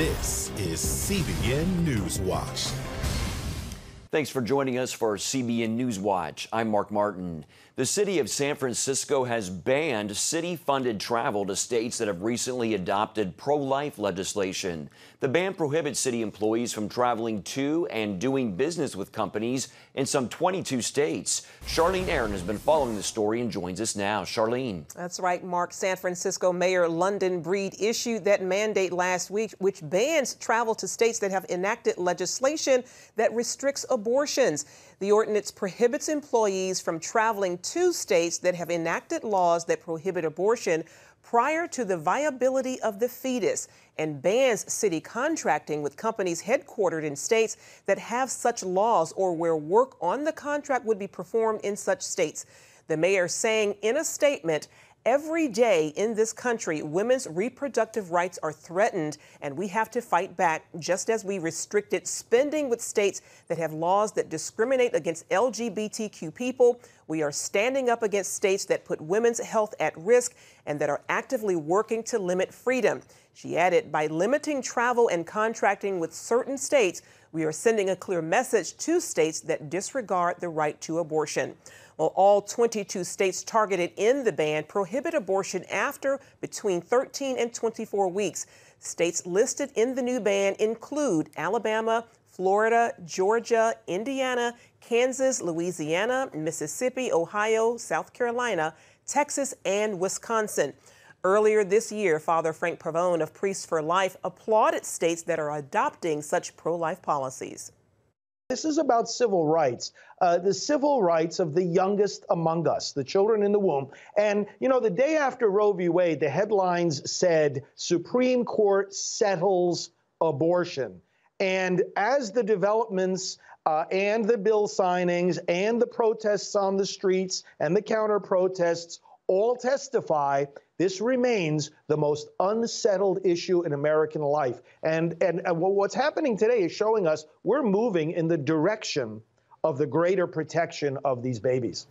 This is CBN Newswatch. Thanks for joining us for CBN Newswatch. I'm Mark Martin. The city of San Francisco has banned city-funded travel to states that have recently adopted pro-life legislation. The ban prohibits city employees from traveling to and doing business with companies in some 22 states. Charlene Aaron has been following the story and joins us now. Charlene. That's right, Mark. San Francisco Mayor London Breed issued that mandate last week, which bans travel to states that have enacted legislation that restricts abortions. The ordinance prohibits employees from traveling to states that have enacted laws that prohibit abortion prior to the viability of the fetus and bans city contracting with companies headquartered in states that have such laws or where work on the contract would be performed in such states. The mayor saying in a statement, "Every day in this country, women's reproductive rights are threatened, and we have to fight back, just as we restricted spending with states that have laws that discriminate against LGBTQ people. We are standing up against states that put women's health at risk and that are actively working to limit freedom." She added, "By limiting travel and contracting with certain states, we are sending a clear message to states that disregard the right to abortion." Well, all 22 states targeted in the ban prohibit abortion after between 13 and 24 weeks. States listed in the new ban include Alabama, Florida, Georgia, Indiana, Kansas, Louisiana, Mississippi, Ohio, South Carolina, Texas, and Wisconsin. Earlier this year, Father Frank Pavone of Priests for Life applauded states that are adopting such pro-life policies. This is about civil rights, the civil rights of the youngest among us, the children in the womb. And, you know, the day after Roe v. Wade, the headlines said, "Supreme Court settles abortion." And as the developments and the bill signings and the protests on the streets and the counter protests all testify, this remains the most unsettled issue in American life. And what's happening today is showing us we're moving in the direction of the greater protection of these babies.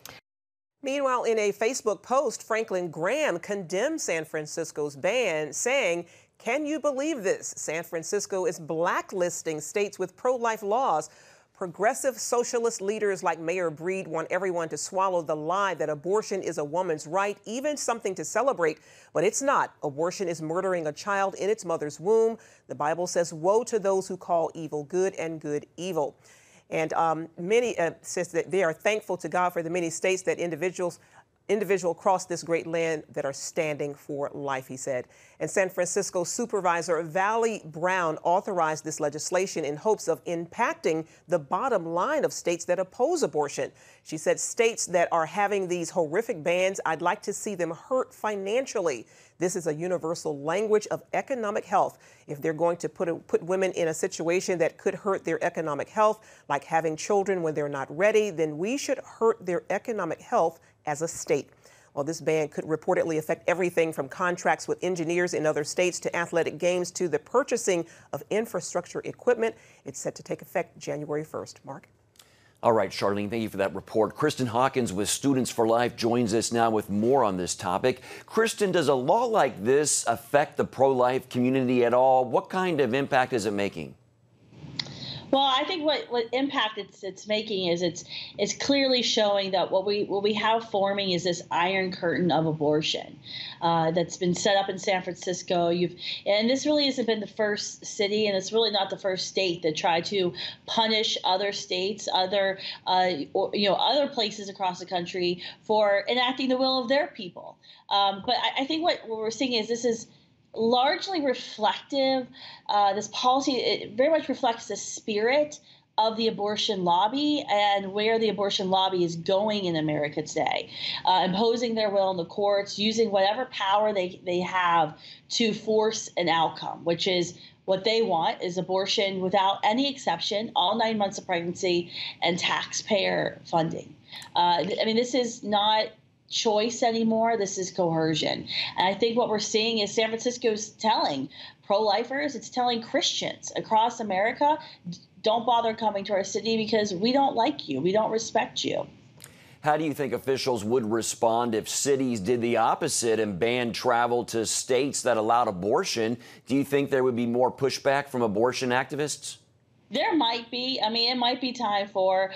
Meanwhile, in a Facebook post, Franklin Graham condemned San Francisco's ban, saying, "Can you believe this? San Francisco is blacklisting states with pro-life laws. Progressive socialist leaders like Mayor Breed want everyone to swallow the lie that abortion is a woman's right, even something to celebrate, but it's not. Abortion is murdering a child in its mother's womb. The Bible says, woe to those who call evil good and good evil." And many says that they are thankful to God for the many states that individual across this great land that are standing for life, he said. And San Francisco Supervisor Valley Brown authorized this legislation in hopes of impacting the bottom line of states that oppose abortion. She said, "States that are having these horrific bans, I'd like to see them hurt financially. This is a universal language of economic health. If they're going to put women in a situation that could hurt their economic health, like having children when they're not ready, then we should hurt their economic health as a state." Well, this ban could reportedly affect everything from contracts with engineers in other states to athletic games to the purchasing of infrastructure equipment. It's set to take effect January 1st. Mark? All right, Charlene, thank you for that report. Kristen Hawkins with Students for Life joins us now with more on this topic. Kristen, does a law like this affect the pro-life community at all? What kind of impact is it making? Well, I think what impact it's making is it's clearly showing that what we have forming is this iron curtain of abortion that's been set up in San Francisco. And this really hasn't been the first city, and it's really not the first state that tried to punish other states, other places across the country for enacting the will of their people. But I think what we're seeing is this is largely reflective. This policy, it very much reflects the spirit of the abortion lobby and where the abortion lobby is going in America today, imposing their will in the courts, using whatever power they have to force an outcome, which is what they want is abortion without any exception, all 9 months of pregnancy, and taxpayer funding. I mean, this is not choice anymore. This is coercion. And I think what we're seeing is San Francisco's telling pro-lifers, it's telling Christians across America, don't bother coming to our city because we don't like you. We don't respect you. How do you think officials would respond if cities did the opposite and banned travel to states that allowed abortion? Do you think there would be more pushback from abortion activists? There might be. I mean, it might be time for,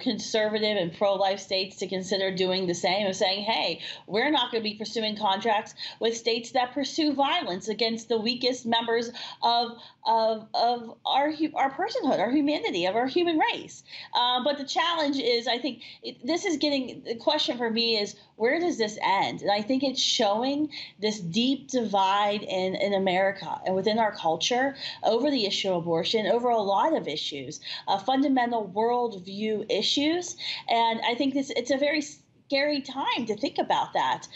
conservative and pro-life states to consider doing the same and saying, hey, we're not going to be pursuing contracts with states that pursue violence against the weakest members of our personhood, our humanity, of our human race. But the challenge is, I think the question for me is, where does this end? And I think it's showing this deep divide in America and within our culture over the issue of abortion, over a lot of issues, fundamental worldview issues. And I think it's a very scary time to think about that.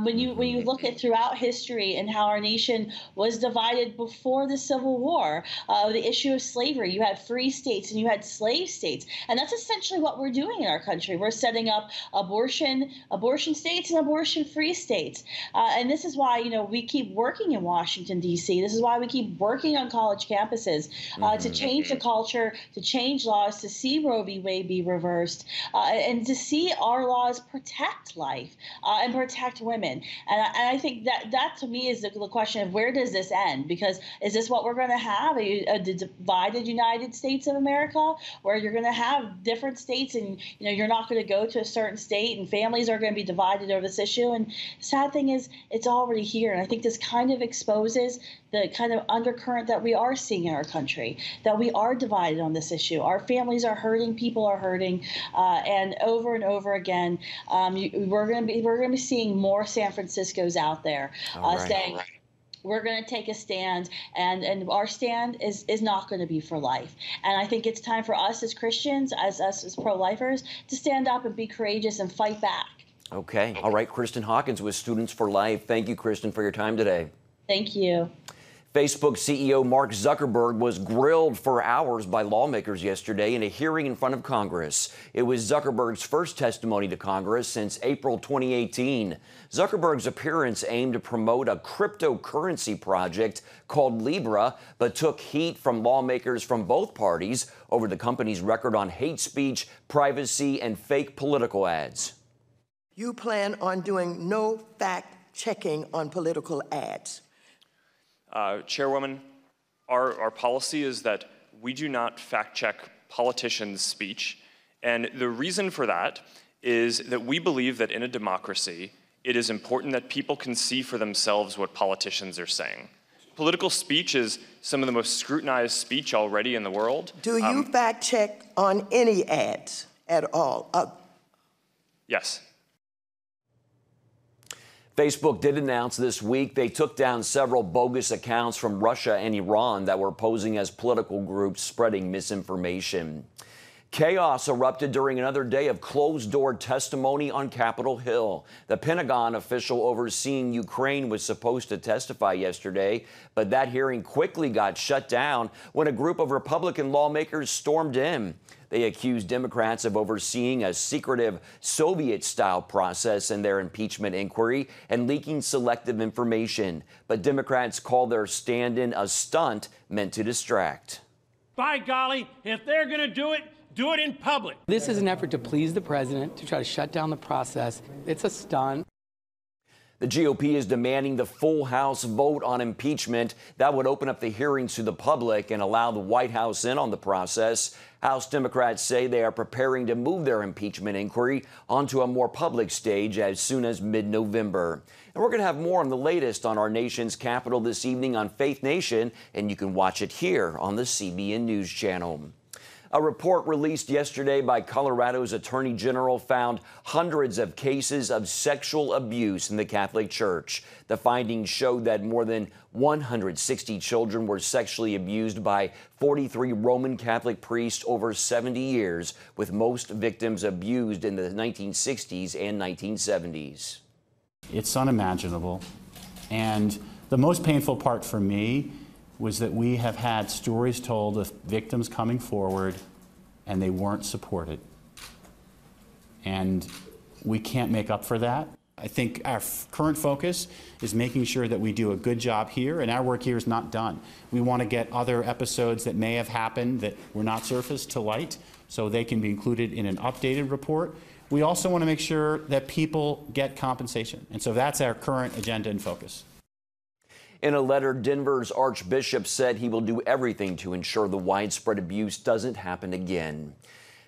When you look at throughout history and how our nation was divided before the Civil War, the issue of slavery, you had free states and you had slave states, and that's essentially what we're doing in our country. We're setting up abortion states and abortion-free states, and this is why we keep working in Washington D.C. This is why we keep working on college campuses to change the culture, to change laws, to see Roe v. Wade be reversed, and to see our laws protect life and protect women. And I think that to me is the question of where does this end? Because is this what we're going to have, a divided United States of America, where you're going to have different states and you're not going to go to a certain state and families are going to be divided over this issue? And the sad thing is it's already here. And I think this kind of exposes the kind of undercurrent that we are seeing in our country, that we are divided on this issue. Our families are hurting, people are hurting, and over again, we're going to be seeing more San Franciscos out there saying, we're going to take a stand, and our stand is not going to be for life. And I think it's time for us as Christians, as pro-lifers, to stand up and be courageous and fight back. Okay. All right. Kristen Hawkins with Students for Life. Thank you, Kristen, for your time today. Thank you. Facebook CEO Mark Zuckerberg was grilled for hours by lawmakers yesterday in a hearing in front of Congress. It was Zuckerberg's first testimony to Congress since April 2018. Zuckerberg's appearance aimed to promote a cryptocurrency project called Libra, but took heat from lawmakers from both parties over the company's record on hate speech, privacy, and fake political ads. You plan on doing no fact-checking on political ads. Chairwoman, our policy is that we do not fact-check politicians' speech, and the reason for that is that we believe that in a democracy, it is important that people can see for themselves what politicians are saying. Political speech is some of the most scrutinized speech already in the world. Do you fact-check on any ads at all? Yes. Facebook did announce this week they took down several bogus accounts from Russia and Iran that were posing as political groups spreading misinformation. Chaos erupted during another day of closed-door testimony on Capitol Hill. The Pentagon official overseeing Ukraine was supposed to testify yesterday, but that hearing quickly got shut down when a group of Republican lawmakers stormed in. They accused Democrats of overseeing a secretive Soviet-style process in their impeachment inquiry and leaking selective information. But Democrats call their stand-in a stunt meant to distract. By golly, if they're going to do it in public. This is an effort to please the president, to try to shut down the process. It's a stunt. The GOP is demanding the full House vote on impeachment. That would open up the hearings to the public and allow the White House in on the process. House Democrats say they are preparing to move their impeachment inquiry onto a more public stage as soon as mid-November. And we're going to have more on the latest on our nation's capital this evening on Faith Nation, and you can watch it here on the CBN News Channel. A report released yesterday by Colorado's Attorney General found hundreds of cases of sexual abuse in the Catholic Church. The findings showed that more than 160 children were sexually abused by 43 Roman Catholic priests over 70 years, with most victims abused in the 1960s and 1970s. It's unimaginable. And the most painful part for me was that we have had stories told of victims coming forward and they weren't supported. And we can't make up for that. I think our current focus is making sure that we do a good job here, and our work here is not done. We want to get other episodes that may have happened that were not surfaced to light so they can be included in an updated report. we also want to make sure that people get compensation. And so that's our current agenda and focus. In a letter, Denver's Archbishop said he will do everything to ensure the widespread abuse doesn't happen again.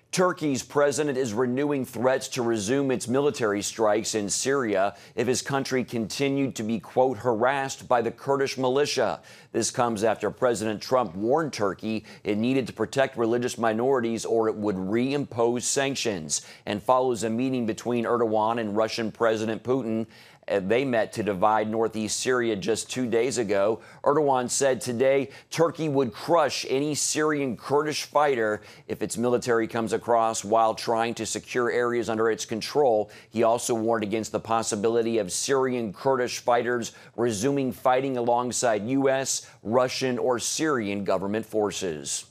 Turkey's president is renewing threats to resume its military strikes in Syria if his country continued to be, quote, harassed by the Kurdish militia. This comes after President Trump warned Turkey it needed to protect religious minorities or it would reimpose sanctions, and follows a meeting between Erdogan and Russian President Putin. They met to divide northeast Syria just 2 days ago. Erdogan said today Turkey would crush any Syrian Kurdish fighter if its military comes across while trying to secure areas under its control. He also warned against the possibility of Syrian Kurdish fighters resuming fighting alongside U.S., Russian, or Syrian government forces.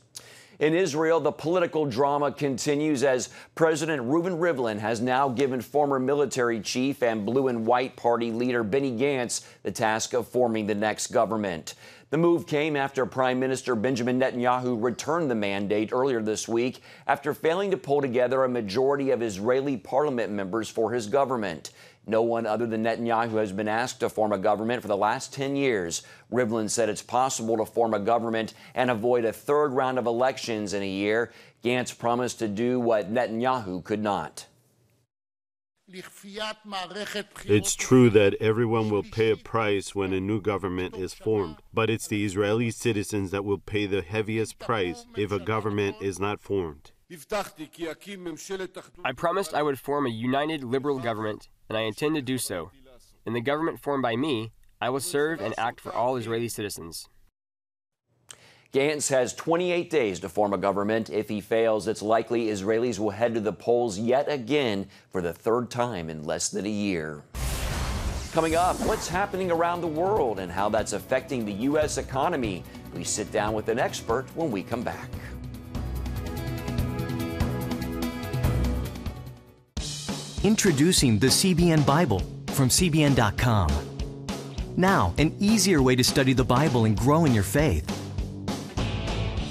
In Israel, the political drama continues as President Reuven Rivlin has now given former military chief and Blue and White Party leader Benny Gantz the task of forming the next government. The move came after Prime Minister Benjamin Netanyahu returned the mandate earlier this week after failing to pull together a majority of Israeli parliament members for his government. No one other than Netanyahu has been asked to form a government for the last 10 years. Rivlin said it's possible to form a government and avoid a third round of elections in a year. Gantz promised to do what Netanyahu could not. It's true that everyone will pay a price when a new government is formed, but it's the Israeli citizens that will pay the heaviest price if a government is not formed. I promised I would form a united liberal government, and I intend to do so. In the government formed by me, I will serve and act for all Israeli citizens. Gantz has 28 days to form a government. If he fails, it's likely Israelis will head to the polls yet again for the third time in less than a year. Coming up, what's happening around the world and how that's affecting the U.S. economy. We sit down with an expert when we come back. Introducing the CBN Bible from CBN.com. Now, an easier way to study the Bible and grow in your faith.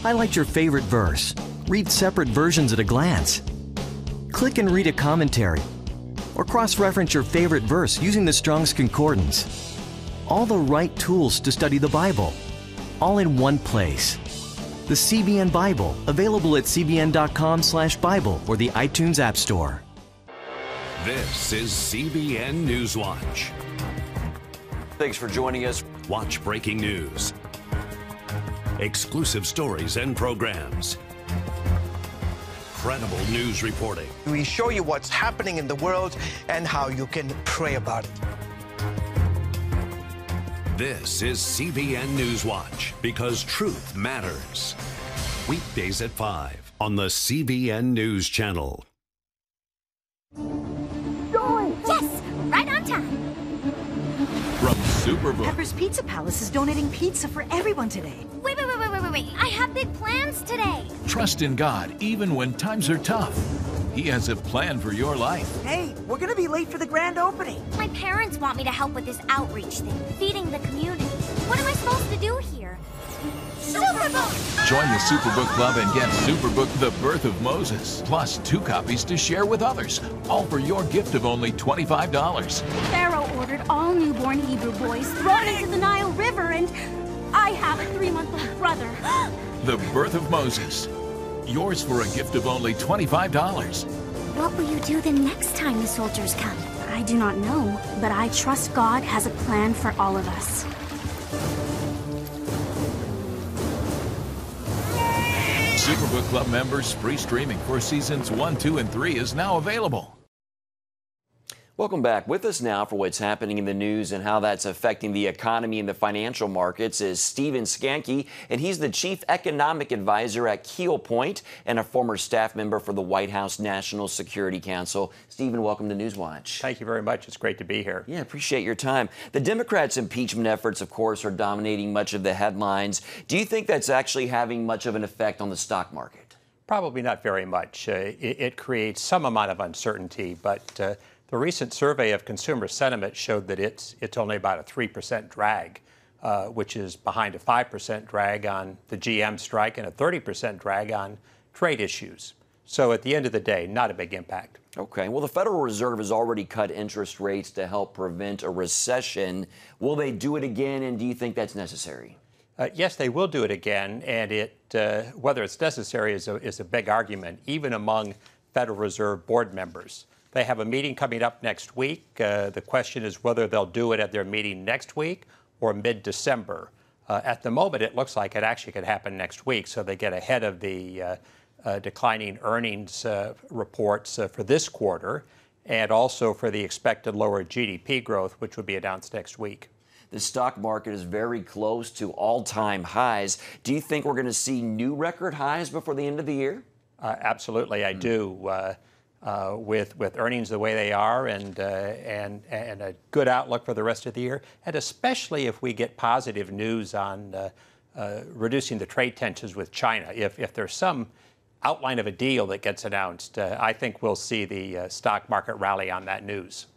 Highlight your favorite verse. Read separate versions at a glance. Click and read a commentary. Or cross-reference your favorite verse using the Strong's Concordance. All the right tools to study the Bible, all in one place. The CBN Bible, available at cbn.com/Bible or the iTunes App Store. This is CBN Newswatch. Thanks for joining us. Watch breaking news, exclusive stories and programs, credible news reporting. We show you what's happening in the world and how you can pray about it. This is CBN Newswatch, because truth matters. Weekdays at 5 on the CBN News Channel. Yes, right on time. From Superbook. Pepper's Pizza Palace is donating pizza for everyone today. Wait. I have big plans today. Trust in God even when times are tough. He has a plan for your life. Hey, we're going to be late for the grand opening. My parents want me to help with this outreach thing, feeding the community. What am I supposed to do here? Superbook! Join the Superbook Club and get Superbook The Birth of Moses, plus 2 copies to share with others, all for your gift of only $25. Pharaoh ordered all newborn Hebrew boys thrown into the Nile River, and I have a 3-month-old brother. The Birth of Moses. Yours for a gift of only $25. What will you do the next time the soldiers come? I do not know, but I trust God has a plan for all of us. Superbook Club members, free streaming for seasons 1, 2, and 3 is now available. Welcome back. With us now for what's happening in the news and how that's affecting the economy and the financial markets is Stephen Skanke, and he's the Chief Economic Advisor at Keel Point and a former staff member for the White House National Security Council. Stephen, welcome to Newswatch. Thank you very much. It's great to be here. Yeah, appreciate your time. The Democrats' impeachment efforts, of course, are dominating much of the headlines. Do you think that's actually having much of an effect on the stock market? Probably not very much. It creates some amount of uncertainty, but the recent survey of consumer sentiment showed that it's only about a 3% drag, which is behind a 5% drag on the GM strike and a 30% drag on trade issues. So at the end of the day, not a big impact. Okay. Well, the Federal Reserve has already cut interest rates to help prevent a recession. Will they do it again, and do you think that's necessary? Yes, they will do it again, and whether it's necessary is a big argument, even among Federal Reserve board members. They have a meeting coming up next week. The question is whether they'll do it at their meeting next week or mid-December. At the moment, it looks like it actually could happen next week, so they get ahead of the declining earnings reports for this quarter, and also for the expected lower GDP growth, which would be announced next week. The stock market is very close to all-time highs. Do you think we're going to see new record highs before the end of the year? Absolutely, I do. With earnings the way they are and a good outlook for the rest of the year, and especially if we get positive news on reducing the trade tensions with China. If there's some outline of a deal that gets announced, I think we'll see the stock market rally on that news.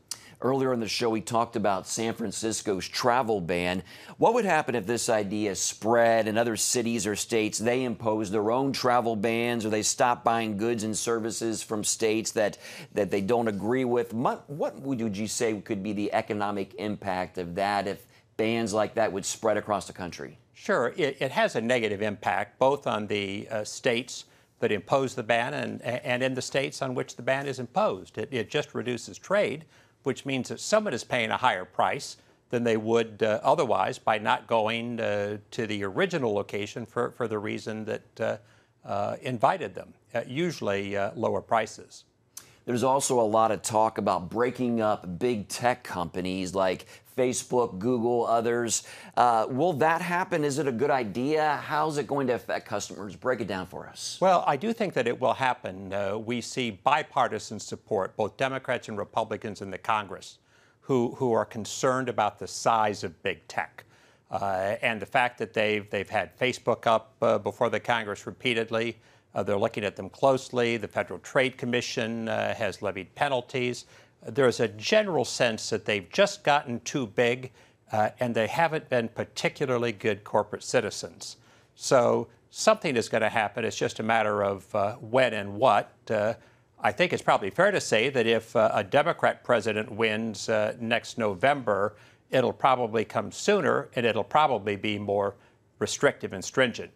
Earlier in the show, we talked about San Francisco's travel ban. What would happen if this idea spread and other cities or states, they impose their own travel bans, or they stop buying goods and services from states that they don't agree with? What would you say could be the economic impact of that if bans like that would spread across the country? Sure. It has a negative impact, both on the states that impose the ban and in the states on which the ban is imposed. It just reduces trade, which means that someone is paying a higher price than they would otherwise by not going to the original location for the reason that invited them, usually lower prices. There's also a lot of talk about breaking up big tech companies like Facebook, Google, others. Will that happen? Is it a good idea? How's it going to affect customers? Break it down for us. Well, I do think that it will happen. We see bipartisan support, both Democrats and Republicans in the Congress, who are concerned about the size of big tech. And the fact that they've had Facebook up before the Congress repeatedly. They're looking at them closely. The Federal Trade Commission has levied penalties. There's a general sense that they've just gotten too big and they haven't been particularly good corporate citizens. So something is going to happen. It's just a matter of when and what. I think it's probably fair to say that if a Democrat president wins next November, it'll probably come sooner and it'll probably be more restrictive and stringent.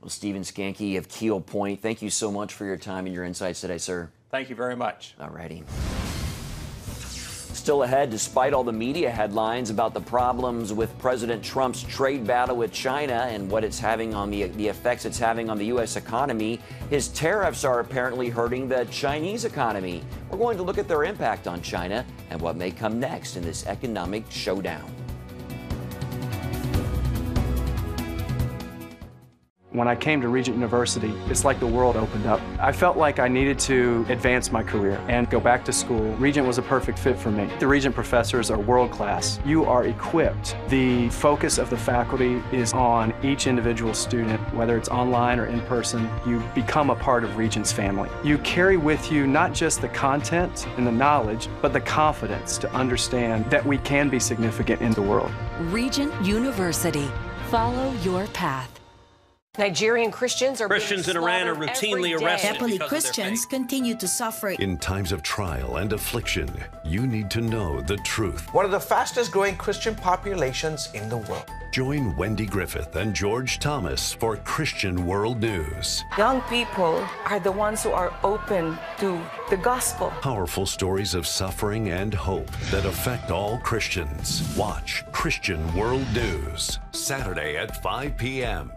Well, Stephen Skanke of Keel Point, thank you so much for your time and your insights today, sir. Thank you very much. All righty. Still ahead, despite all the media headlines about the problems with President Trump's trade battle with China and what it's having on the effects it's having on the U.S. economy, his tariffs are apparently hurting the Chinese economy. We're going to look at their impact on China and what may come next in this economic showdown. When I came to Regent University, it's like the world opened up. I felt like I needed to advance my career and go back to school. Regent was a perfect fit for me. The Regent professors are world class. You are equipped. The focus of the faculty is on each individual student, whether it's online or in person. You become a part of Regent's family. You carry with you not just the content and the knowledge, but the confidence to understand that we can be significant in the world. Regent University. Follow your path. Nigerian Christians in Iran are routinely arrested. Happily, Christians continue to suffer. In times of trial and affliction, you need to know the truth. One of the fastest growing Christian populations in the world. Join Wendy Griffith and George Thomas for Christian World News. Young people are the ones who are open to the gospel. Powerful stories of suffering and hope that affect all Christians. Watch Christian World News, Saturday at 5 p.m.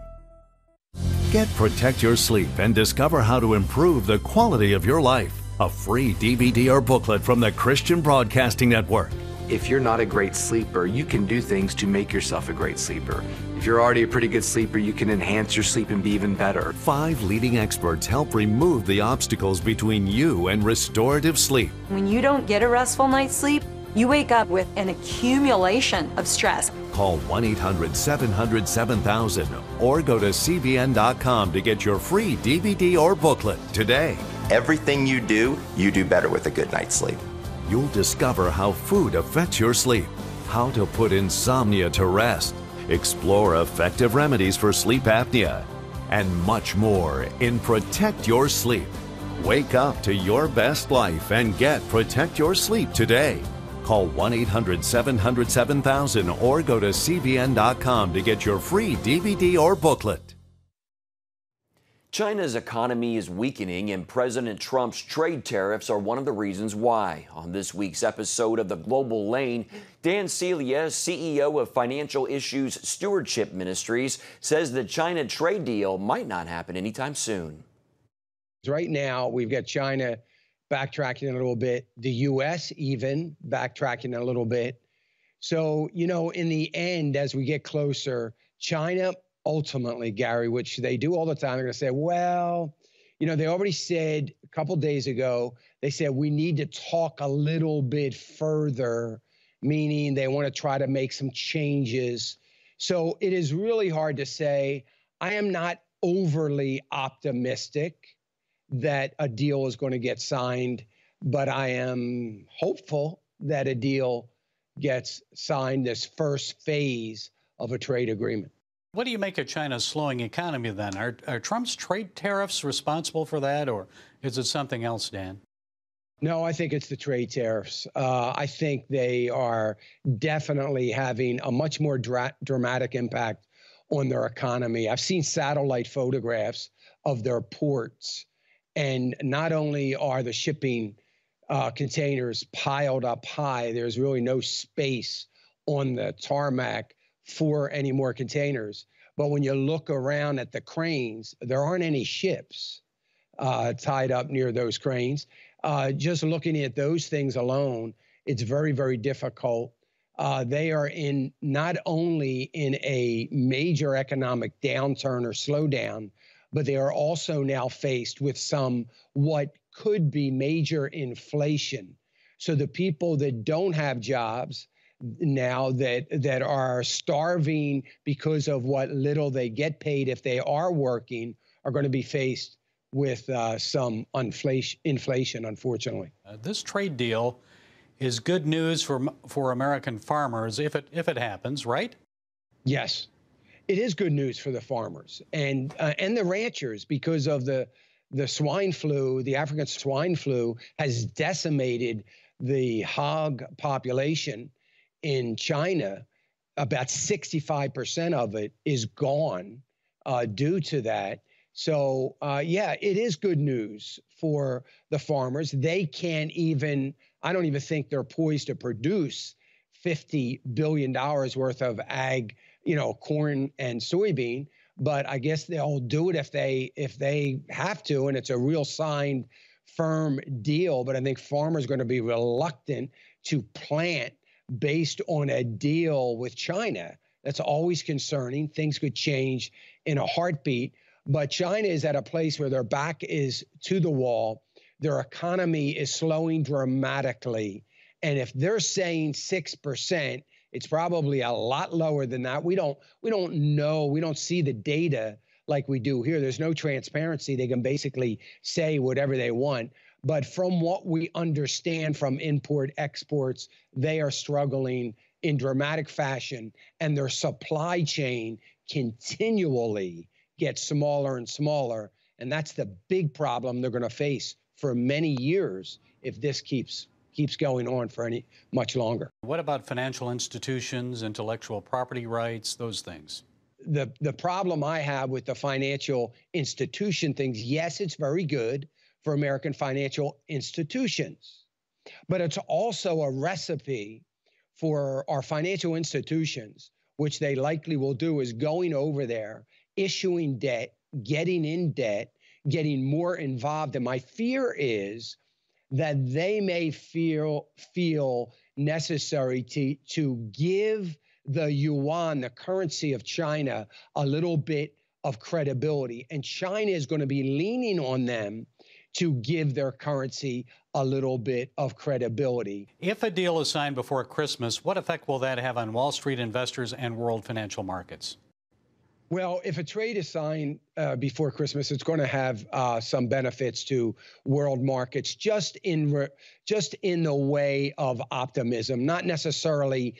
Get Protect Your Sleep and discover how to improve the quality of your life. A free DVD or booklet from the Christian Broadcasting Network. If you're not a great sleeper, you can do things to make yourself a great sleeper. If you're already a pretty good sleeper, you can enhance your sleep and be even better. 5 leading experts help remove the obstacles between you and restorative sleep. When you don't get a restful night's sleep, you wake up with an accumulation of stress. Call 1-800-700-7000 or go to CBN.com to get your free DVD or booklet today. Everything you do better with a good night's sleep. You'll discover how food affects your sleep, how to put insomnia to rest, explore effective remedies for sleep apnea, and much more in Protect Your Sleep. Wake up to your best life and get Protect Your Sleep today. Call 1-800-700-7000 or go to CBN.com to get your free DVD or booklet. China's economy is weakening, and President Trump's trade tariffs are one of the reasons why. On this week's episode of The Global Lane, Dan Celia, CEO of Financial Issues Stewardship Ministries, says the China trade deal might not happen anytime soon. Right now, we've got China backtracking a little bit, the U.S. even backtracking a little bit. So, you know, in the end, as we get closer, China ultimately, Gary, which they do all the time, they're going to say, well, you know, they already said a couple days ago, they said we need to talk a little bit further, meaning they want to try to make some changes. So it is really hard to say. I am not overly optimistic that a deal is going to get signed, but I am hopeful that a deal gets signed, this first phase of a trade agreement. What do you make of China's slowing economy then? Are Trump's trade tariffs responsible for that, or is it something else, Dan? No, I think it's the trade tariffs. I think they are definitely having a much more dramatic impact on their economy. I've seen satellite photographs of their ports, and not only are the shipping containers piled up high, there's really no space on the tarmac for any more containers. But when you look around at the cranes, there aren't any ships tied up near those cranes. Just looking at those things alone, it's very, very difficult. They are not only in a major economic downturn or slowdown, but they are also now faced with some what could be major inflation. So the people that don't have jobs now that are starving because of what little they get paid if they are working are going to be faced with some inflation, unfortunately. This trade deal is good news for American farmers if it happens, right? Yes, it is good news for the farmers and the ranchers because of the swine flu. The African swine flu has decimated the hog population in China. About 65% of it is gone due to that. So, yeah, it is good news for the farmers. They can't even, I don't even think they're poised to produce $50 billion worth of ag, you know, corn and soybean. But I guess they'll do it if they have to, and it's a real signed, firm deal. But I think farmers are going to be reluctant to plant based on a deal with China. That's always concerning. Things could change in a heartbeat. But China is at a place where their back is to the wall. Their economy is slowing dramatically. And if they're saying 6%, it's probably a lot lower than that. We don't know. We don't see the data like we do here. There's no transparency. They can basically say whatever they want. But from what we understand from import exports, they are struggling in dramatic fashion, and their supply chain continually gets smaller and smaller. And that's the big problem they're going to face for many years if this keeps going on for much longer. What about financial institutions, intellectual property rights, those things? The problem I have with the financial institution things, yes, it's very good for American financial institutions, but it's also a recipe for our financial institutions, which they likely will do, is going over there, issuing debt, getting in debt, getting more involved. And my fear is that they may feel necessary to give the yuan, the currency of China, a little bit of credibility. And China is going to be leaning on them to give their currency a little bit of credibility. If a deal is signed before Christmas, what effect will that have on Wall Street investors and world financial markets? Well, if a trade is signed before Christmas, it's going to have some benefits to world markets, just in the way of optimism, not necessarily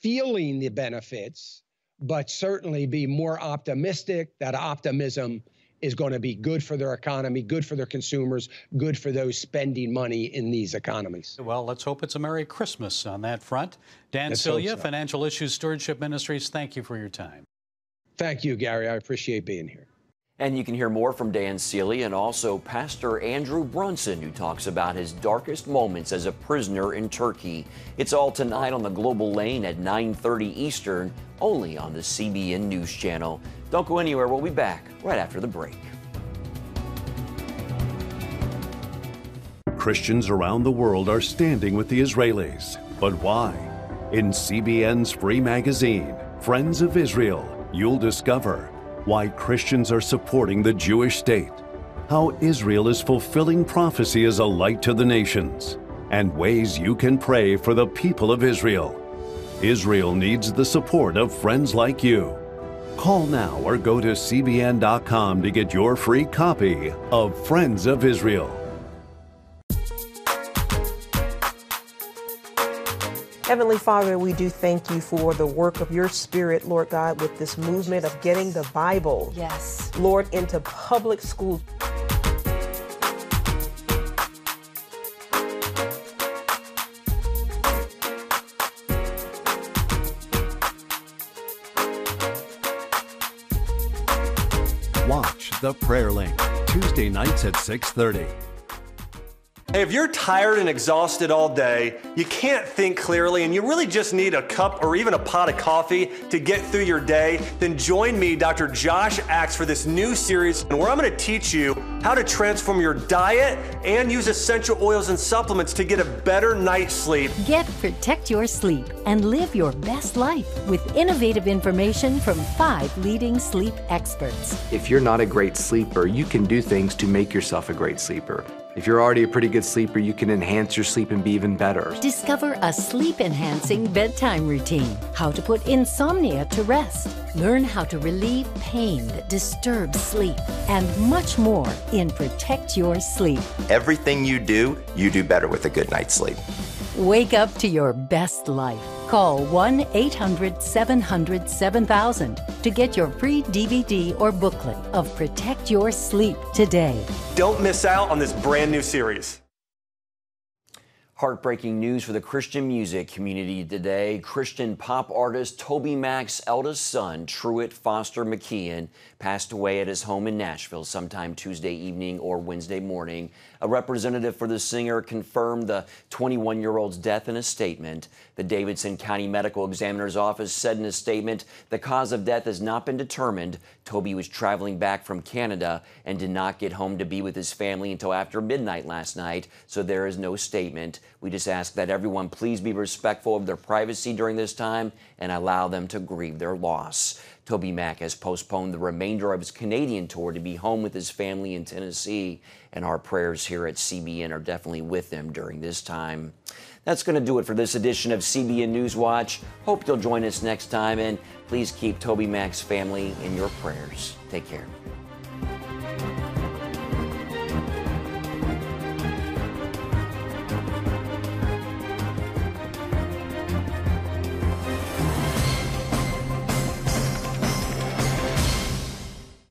feeling the benefits, but certainly be more optimistic. That optimism is going to be good for their economy, good for their consumers, good for those spending money in these economies. Well, let's hope it's a Merry Christmas on that front. Dan Celia, Financial Issues Stewardship Ministries, thank you for your time. Thank you, Gary. I appreciate being here. And you can hear more from Dan Celia and also Pastor Andrew Brunson, who talks about his darkest moments as a prisoner in Turkey. It's all tonight on the Global Lane at 9:30 Eastern, only on the CBN News Channel. Don't go anywhere. We'll be back right after the break. Christians around the world are standing with the Israelis. But why? In CBN's free magazine, Friends of Israel, you'll discover why Christians are supporting the Jewish state, how Israel is fulfilling prophecy as a light to the nations, and ways you can pray for the people of Israel. Israel needs the support of friends like you. Call now or go to CBN.com to get your free copy of Friends of Israel. Heavenly Father, we do thank you for the work of your Spirit, Lord God, with this movement of getting the Bible, yes, Lord, into public schools. Watch The Prayer Link, Tuesday nights at 6:30. Hey, if you're tired and exhausted all day, you can't think clearly, and you really just need a cup or even a pot of coffee to get through your day, then join me, Dr. Josh Axe, for this new series where I'm going to teach you how to transform your diet and use essential oils and supplements to get a better night's sleep. Get Protect Your Sleep and live your best life with innovative information from 5 leading sleep experts. If you're not a great sleeper, you can do things to make yourself a great sleeper. If you're already a pretty good sleeper, you can enhance your sleep and be even better. Discover a sleep-enhancing bedtime routine, how to put insomnia to rest, learn how to relieve pain that disturbs sleep, and much more in Protect Your Sleep. Everything you do better with a good night's sleep. Wake up to your best life. Call 1-800-700-7000 to get your free DVD or booklet of Protect Your Sleep today. Don't miss out on this brand new series. Heartbreaking news for the Christian music community today. Christian pop artist Toby Mac's eldest son, Truett Foster McKeon, passed away at his home in Nashville sometime Tuesday evening or Wednesday morning. A representative for the singer confirmed the 21-year-old's death in a statement. The Davidson County Medical Examiner's Office said in a statement, the cause of death has not been determined. Toby was traveling back from Canada and did not get home to be with his family until after midnight last night, so there is no statement. We just ask that everyone please be respectful of their privacy during this time and allow them to grieve their loss. Toby Mac has postponed the remainder of his Canadian tour to be home with his family in Tennessee, and our prayers here at CBN are definitely with them during this time. That's going to do it for this edition of CBN News Watch. Hope you'll join us next time, and please keep Toby Mac's family in your prayers. Take care.